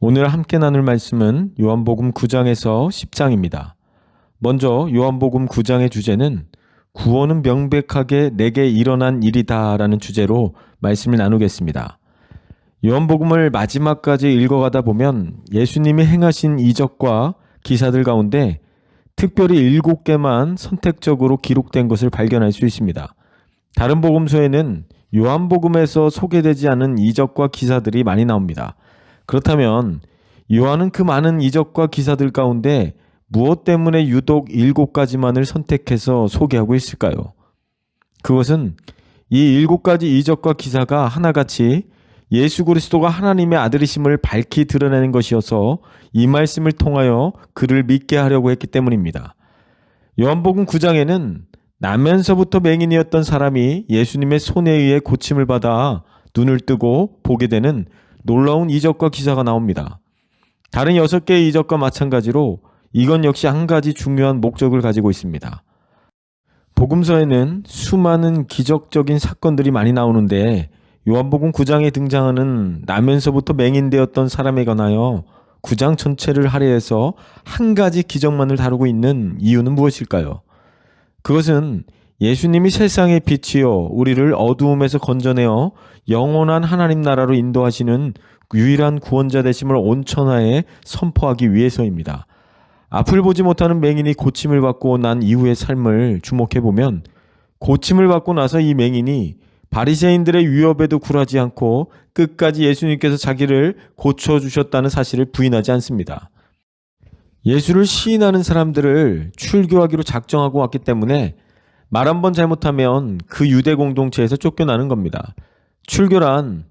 오늘 함께 나눌 말씀은 요한복음 9장에서 10장입니다. 먼저 요한복음 9장의 주제는 구원은 명백하게 내게 일어난 일이다 라는 주제로 말씀을 나누겠습니다. 요한복음을 마지막까지 읽어가다 보면 예수님이 행하신 이적과 기사들 가운데 특별히 7개만 선택적으로 기록된 것을 발견할 수 있습니다. 다른 복음서에는 요한복음에서 소개되지 않은 이적과 기사들이 많이 나옵니다. 그렇다면 요한은 그 많은 이적과 기사들 가운데 무엇 때문에 유독 7가지만을 선택해서 소개하고 있을까요? 그것은 이 7가지 이적과 기사가 하나같이 예수 그리스도가 하나님의 아들이심을 밝히 드러내는 것이어서 이 말씀을 통하여 그를 믿게 하려고 했기 때문입니다. 요한복음 9장에는 나면서부터 맹인이었던 사람이 예수님의 손에 의해 고침을 받아 눈을 뜨고 보게 되는 놀라운 이적과 기사가 나옵니다. 다른 6개의 이적과 마찬가지로 이건 역시 한 가지 중요한 목적을 가지고 있습니다. 복음서에는 수많은 기적적인 사건들이 많이 나오는데 요한복음 9장에 등장하는 나면서부터 맹인되었던 사람에 관하여 9장 전체를 할애해서 한 가지 기적만을 다루고 있는 이유는 무엇일까요? 그것은 예수님이 세상의 빛이요 우리를 어두움에서 건져내어 영원한 하나님 나라로 인도하시는 유일한 구원자 되심을 온 천하에 선포하기 위해서입니다. 앞을 보지 못하는 맹인이 고침을 받고 난 이후의 삶을 주목해보면 고침을 받고 나서 이 맹인이 바리새인들의 위협에도 굴하지 않고 끝까지 예수님께서 자기를 고쳐주셨다는 사실을 부인하지 않습니다. 예수를 시인하는 사람들을 출교하기로 작정하고 왔기 때문에 말 한 번 잘못하면 그 유대 공동체에서 쫓겨나는 겁니다. 출교란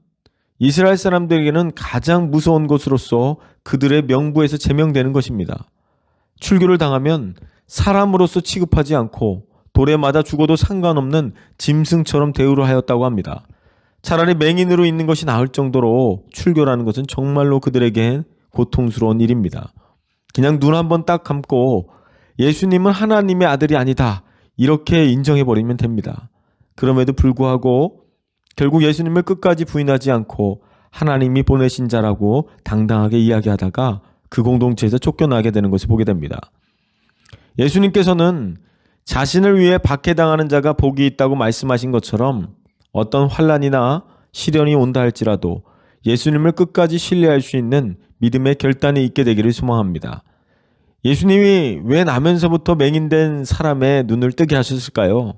이스라엘 사람들에게는 가장 무서운 것으로서 그들의 명부에서 제명되는 것입니다. 출교를 당하면 사람으로서 취급하지 않고 돌에 맞아 죽어도 상관없는 짐승처럼 대우를 하였다고 합니다. 차라리 맹인으로 있는 것이 나을 정도로 출교라는 것은 정말로 그들에겐 고통스러운 일입니다. 그냥 눈 한번 딱 감고 예수님은 하나님의 아들이 아니다 이렇게 인정해버리면 됩니다. 그럼에도 불구하고 결국 예수님을 끝까지 부인하지 않고 하나님이 보내신 자라고 당당하게 이야기하다가 그 공동체에서 쫓겨나게 되는 것을 보게 됩니다. 예수님께서는 자신을 위해 박해당하는 자가 복이 있다고 말씀하신 것처럼 어떤 환난이나 시련이 온다 할지라도 예수님을 끝까지 신뢰할 수 있는 믿음의 결단이 있게 되기를 소망합니다. 예수님이 왜 나면서부터 맹인된 사람의 눈을 뜨게 하셨을까요?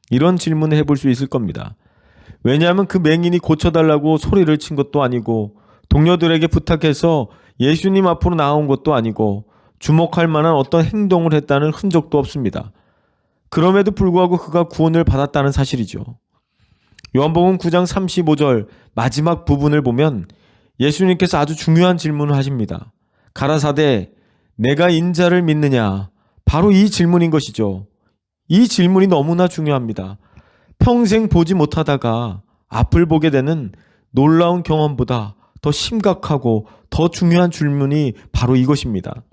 이런 질문을 해볼 수 있을 겁니다. 왜냐하면 그 맹인이 고쳐달라고 소리를 친 것도 아니고 동료들에게 부탁해서 예수님 앞으로 나온 것도 아니고 주목할 만한 어떤 행동을 했다는 흔적도 없습니다. 그럼에도 불구하고 그가 구원을 받았다는 사실이죠. 요한복음 9장 35절 마지막 부분을 보면 예수님께서 아주 중요한 질문을 하십니다. 가라사대 내가 인자를 믿느냐? 바로 이 질문인 것이죠. 이 질문이 너무나 중요합니다. 평생 보지 못하다가 앞을 보게 되는 놀라운 경험보다 더 심각하고 더 중요한 질문이 바로 이것입니다.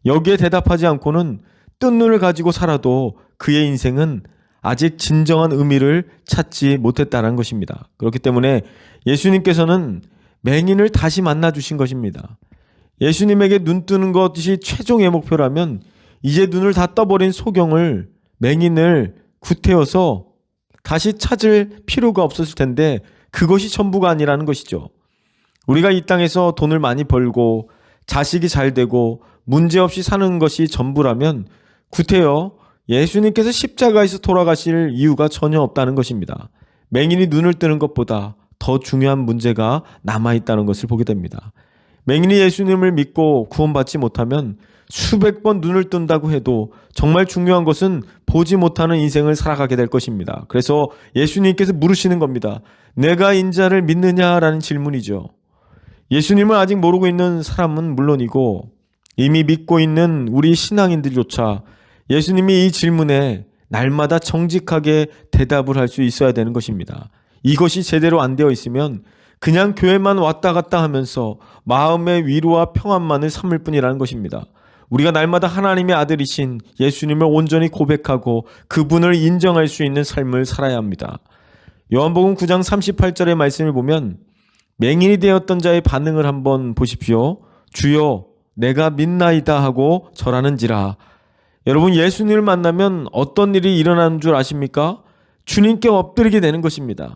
여기에 대답하지 않고는 뜬 눈을 가지고 살아도 그의 인생은 아직 진정한 의미를 찾지 못했다는 것입니다. 그렇기 때문에 예수님께서는 맹인을 다시 만나 주신 것입니다. 예수님에게 눈 뜨는 것이 최종의 목표라면 이제 눈을 다 떠버린 소경을 맹인을 구태여서 다시 찾을 필요가 없었을 텐데 그것이 전부가 아니라는 것이죠. 우리가 이 땅에서 돈을 많이 벌고 자식이 잘 되고 문제없이 사는 것이 전부라면 구태여 예수님께서 십자가에서 돌아가실 이유가 전혀 없다는 것입니다. 맹인이 눈을 뜨는 것보다 더 중요한 문제가 남아있다는 것을 보게 됩니다. 맹인이 예수님을 믿고 구원받지 못하면 수백 번 눈을 뜬다고 해도 정말 중요한 것은 보지 못하는 인생을 살아가게 될 것입니다. 그래서 예수님께서 물으시는 겁니다. 내가 인자를 믿느냐라는 질문이죠. 예수님을 아직 모르고 있는 사람은 물론이고 이미 믿고 있는 우리 신앙인들조차 예수님이 이 질문에 날마다 정직하게 대답을 할 수 있어야 되는 것입니다. 이것이 제대로 안 되어 있으면 그냥 교회만 왔다 갔다 하면서 마음의 위로와 평안만을 삼을 뿐이라는 것입니다. 우리가 날마다 하나님의 아들이신 예수님을 온전히 고백하고 그분을 인정할 수 있는 삶을 살아야 합니다. 요한복음 9장 38절의 말씀을 보면 맹인이 되었던 자의 반응을 한번 보십시오. 주여 내가 믿나이다 하고 절하는지라. 여러분, 예수님을 만나면 어떤 일이 일어나는 줄 아십니까? 주님께 엎드리게 되는 것입니다.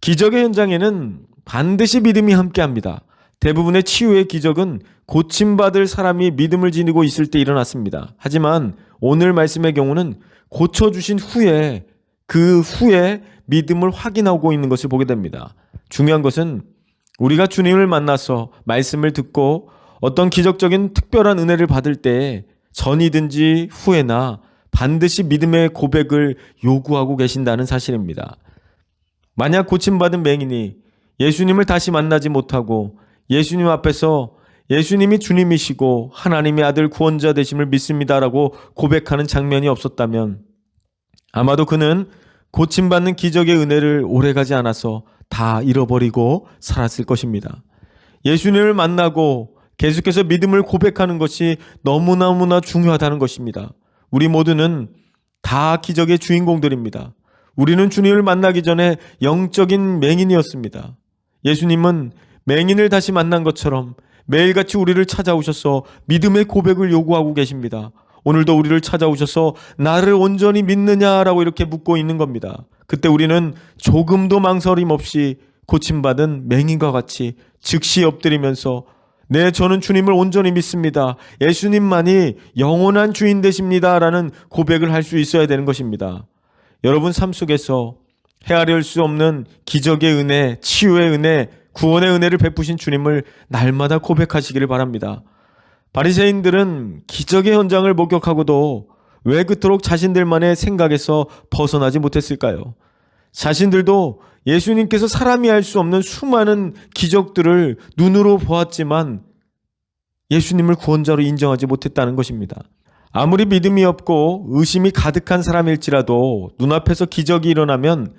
기적의 현장에는 반드시 믿음이 함께합니다. 대부분의 치유의 기적은 고침받을 사람이 믿음을 지니고 있을 때 일어났습니다. 하지만 오늘 말씀의 경우는 고쳐주신 후에 그 후에 믿음을 확인하고 있는 것을 보게 됩니다. 중요한 것은 우리가 주님을 만나서 말씀을 듣고 어떤 기적적인 특별한 은혜를 받을 때 전이든지 후에나 반드시 믿음의 고백을 요구하고 계신다는 사실입니다. 만약 고침받은 맹인이 예수님을 다시 만나지 못하고 예수님 앞에서 예수님이 주님이시고 하나님의 아들 구원자 되심을 믿습니다라고 고백하는 장면이 없었다면 아마도 그는 고침받는 기적의 은혜를 오래가지 않아서 다 잃어버리고 살았을 것입니다. 예수님을 만나고 계속해서 믿음을 고백하는 것이 너무나 중요하다는 것입니다. 우리 모두는 다 기적의 주인공들입니다. 우리는 주님을 만나기 전에 영적인 맹인이었습니다. 예수님은 맹인을 다시 만난 것처럼 매일같이 우리를 찾아오셔서 믿음의 고백을 요구하고 계십니다. 오늘도 우리를 찾아오셔서 나를 온전히 믿느냐라고 이렇게 묻고 있는 겁니다. 그때 우리는 조금도 망설임 없이 고침받은 맹인과 같이 즉시 엎드리면서 네, 저는 주님을 온전히 믿습니다. 예수님만이 영원한 주인 되십니다. 라는 고백을 할 수 있어야 되는 것입니다. 여러분 삶 속에서 헤아릴 수 없는 기적의 은혜, 치유의 은혜, 구원의 은혜를 베푸신 주님을 날마다 고백하시기를 바랍니다. 바리새인들은 기적의 현장을 목격하고도 왜 그토록 자신들만의 생각에서 벗어나지 못했을까요? 자신들도 예수님께서 사람이 할 수 없는 수많은 기적들을 눈으로 보았지만 예수님을 구원자로 인정하지 못했다는 것입니다. 아무리 믿음이 없고 의심이 가득한 사람일지라도 눈앞에서 기적이 일어나면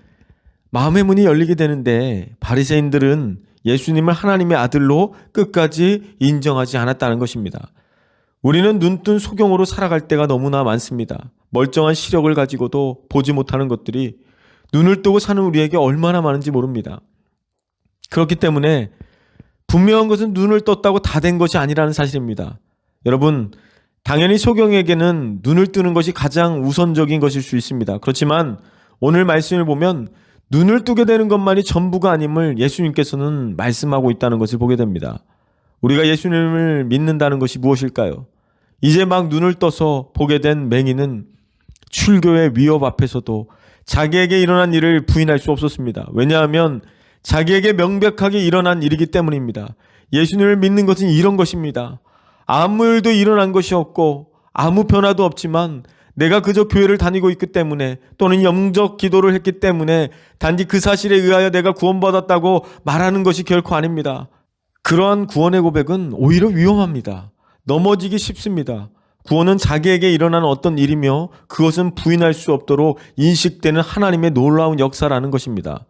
마음의 문이 열리게 되는데 바리새인들은 예수님을 하나님의 아들로 끝까지 인정하지 않았다는 것입니다. 우리는 눈뜬 소경으로 살아갈 때가 너무나 많습니다. 멀쩡한 시력을 가지고도 보지 못하는 것들이 눈을 뜨고 사는 우리에게 얼마나 많은지 모릅니다. 그렇기 때문에 분명한 것은 눈을 떴다고 다 된 것이 아니라는 사실입니다. 여러분, 당연히 소경에게는 눈을 뜨는 것이 가장 우선적인 것일 수 있습니다. 그렇지만 오늘 말씀을 보면 눈을 뜨게 되는 것만이 전부가 아님을 예수님께서는 말씀하고 있다는 것을 보게 됩니다. 우리가 예수님을 믿는다는 것이 무엇일까요? 이제 막 눈을 떠서 보게 된 맹인은 출교의 위협 앞에서도 자기에게 일어난 일을 부인할 수 없었습니다. 왜냐하면 자기에게 명백하게 일어난 일이기 때문입니다. 예수님을 믿는 것은 이런 것입니다. 아무 일도 일어난 것이 없고 아무 변화도 없지만 내가 그저 교회를 다니고 있기 때문에 또는 영적 기도를 했기 때문에 단지 그 사실에 의하여 내가 구원받았다고 말하는 것이 결코 아닙니다. 그러한 구원의 고백은 오히려 위험합니다. 넘어지기 쉽습니다. 구원은 자기에게 일어난 어떤 일이며 그것은 부인할 수 없도록 인식되는 하나님의 놀라운 역사라는 것입니다.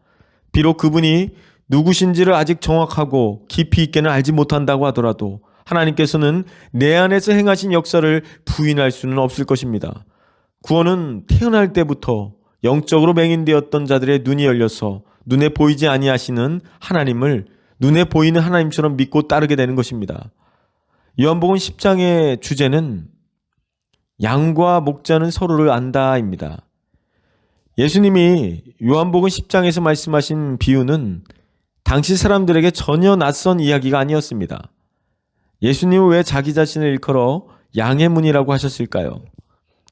비록 그분이 누구신지를 아직 정확하고 깊이 있게는 알지 못한다고 하더라도 하나님께서는 내 안에서 행하신 역사를 부인할 수는 없을 것입니다. 구원은 태어날 때부터 영적으로 맹인되었던 자들의 눈이 열려서 눈에 보이지 아니하시는 하나님을 눈에 보이는 하나님처럼 믿고 따르게 되는 것입니다. 요한복음 10장의 주제는 양과 목자는 서로를 안다입니다. 예수님이 요한복음 10장에서 말씀하신 비유는 당시 사람들에게 전혀 낯선 이야기가 아니었습니다. 예수님은 왜 자기 자신을 일컬어 양의 문이라고 하셨을까요?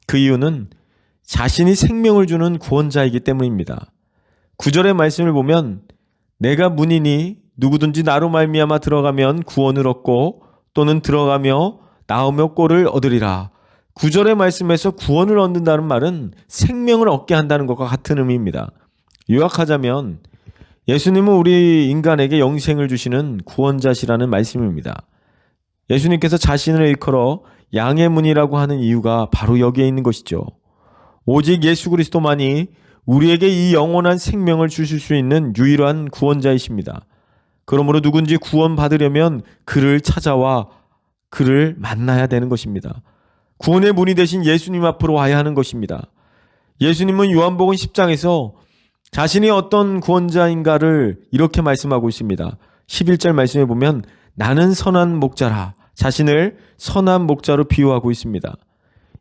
그 이유는 자신이 생명을 주는 구원자이기 때문입니다. 9절의 말씀을 보면 내가 문이니 누구든지 나로 말미암아 들어가면 구원을 얻고 또는 들어가며 나오며 꼴을 얻으리라. 9절의 말씀에서 구원을 얻는다는 말은 생명을 얻게 한다는 것과 같은 의미입니다. 요약하자면 예수님은 우리 인간에게 영생을 주시는 구원자시라는 말씀입니다. 예수님께서 자신을 일컬어 양의 문이라고 하는 이유가 바로 여기에 있는 것이죠. 오직 예수 그리스도만이 우리에게 이 영원한 생명을 주실 수 있는 유일한 구원자이십니다. 그러므로 누군지 구원받으려면 그를 찾아와 그를 만나야 되는 것입니다. 구원의 문이 되신 예수님 앞으로 와야 하는 것입니다. 예수님은 요한복음 10장에서 자신이 어떤 구원자인가를 이렇게 말씀하고 있습니다. 11절 말씀에 보면 나는 선한 목자라, 자신을 선한 목자로 비유하고 있습니다.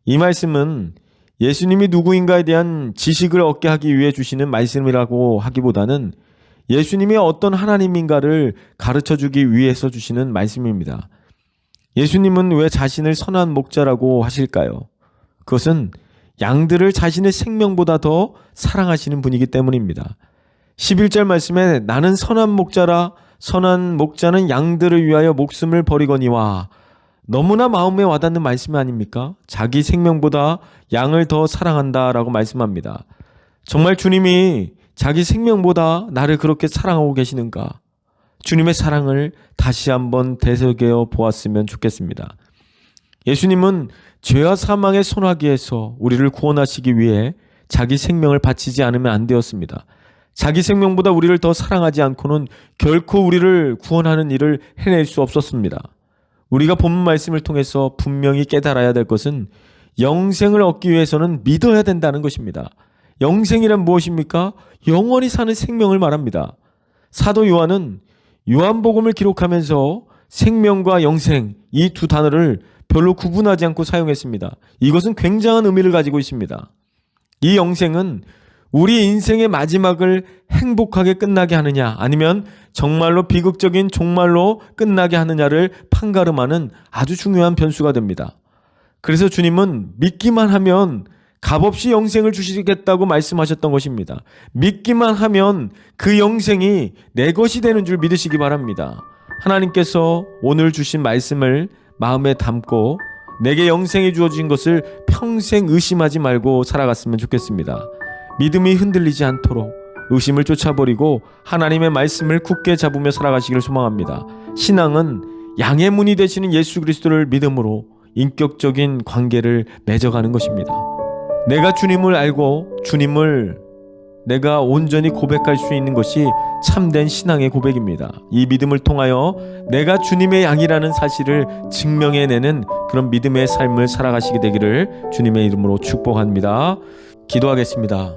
이 말씀은 예수님이 누구인가에 대한 지식을 얻게 하기 위해 주시는 말씀이라고 하기보다는 예수님이 어떤 하나님인가를 가르쳐 주기 위해서 주시는 말씀입니다. 예수님은 왜 자신을 선한 목자라고 하실까요? 그것은 양들을 자신의 생명보다 더 사랑하시는 분이기 때문입니다. 11절 말씀에 나는 선한 목자라, 선한 목자는 양들을 위하여 목숨을 버리거니와, 너무나 마음에 와닿는 말씀 아닙니까? 자기 생명보다 양을 더 사랑한다라고 말씀합니다. 정말 주님이 자기 생명보다 나를 그렇게 사랑하고 계시는가? 주님의 사랑을 다시 한번 되새겨 보았으면 좋겠습니다. 예수님은 죄와 사망의 소나기에서 우리를 구원하시기 위해 자기 생명을 바치지 않으면 안 되었습니다. 자기 생명보다 우리를 더 사랑하지 않고는 결코 우리를 구원하는 일을 해낼 수 없었습니다. 우리가 본문 말씀을 통해서 분명히 깨달아야 될 것은 영생을 얻기 위해서는 믿어야 된다는 것입니다. 영생이란 무엇입니까? 영원히 사는 생명을 말합니다. 사도 요한은 요한복음을 기록하면서 생명과 영생, 이 두 단어를 별로 구분하지 않고 사용했습니다. 이것은 굉장한 의미를 가지고 있습니다. 이 영생은 우리 인생의 마지막을 행복하게 끝나게 하느냐, 아니면 정말로 비극적인 종말로 끝나게 하느냐를 판가름하는 아주 중요한 변수가 됩니다. 그래서 주님은 믿기만 하면 값없이 영생을 주시겠다고 말씀하셨던 것입니다. 믿기만 하면 그 영생이 내 것이 되는 줄 믿으시기 바랍니다. 하나님께서 오늘 주신 말씀을 마음에 담고 내게 영생이 주어진 것을 평생 의심하지 말고 살아갔으면 좋겠습니다. 믿음이 흔들리지 않도록 의심을 쫓아버리고 하나님의 말씀을 굳게 잡으며 살아가시기를 소망합니다. 신앙은 양의 문이 되시는 예수 그리스도를 믿음으로 인격적인 관계를 맺어가는 것입니다. 내가 주님을 알고 주님을 내가 온전히 고백할 수 있는 것이 참된 신앙의 고백입니다. 이 믿음을 통하여 내가 주님의 양이라는 사실을 증명해내는 그런 믿음의 삶을 살아가시게 되기를 주님의 이름으로 축복합니다. 기도하겠습니다.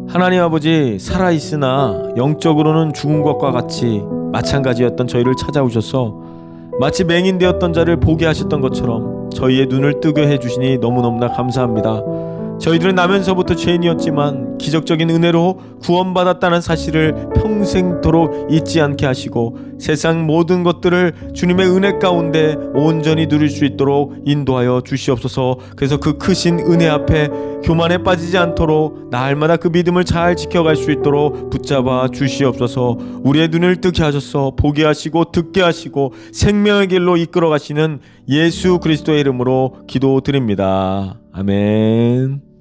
하나님 아버지, 살아있으나 영적으로는 죽은 것과 같이 마찬가지였던 저희를 찾아오셔서 마치 맹인되었던 자를 보게 하셨던 것처럼 저희의 눈을 뜨게 해주시니 너무너무나 감사합니다. 저희들은 나면서부터 죄인이었지만 기적적인 은혜로 구원받았다는 사실을 평생토록 잊지 않게 하시고 세상 모든 것들을 주님의 은혜 가운데 온전히 누릴 수 있도록 인도하여 주시옵소서. 그래서 그 크신 은혜 앞에 교만에 빠지지 않도록 날마다 그 믿음을 잘 지켜갈 수 있도록 붙잡아 주시옵소서. 우리의 눈을 뜨게 하셔서 보게 하시고 듣게 하시고 생명의 길로 이끌어 가시는 예수 그리스도의 이름으로 기도드립니다. 아멘.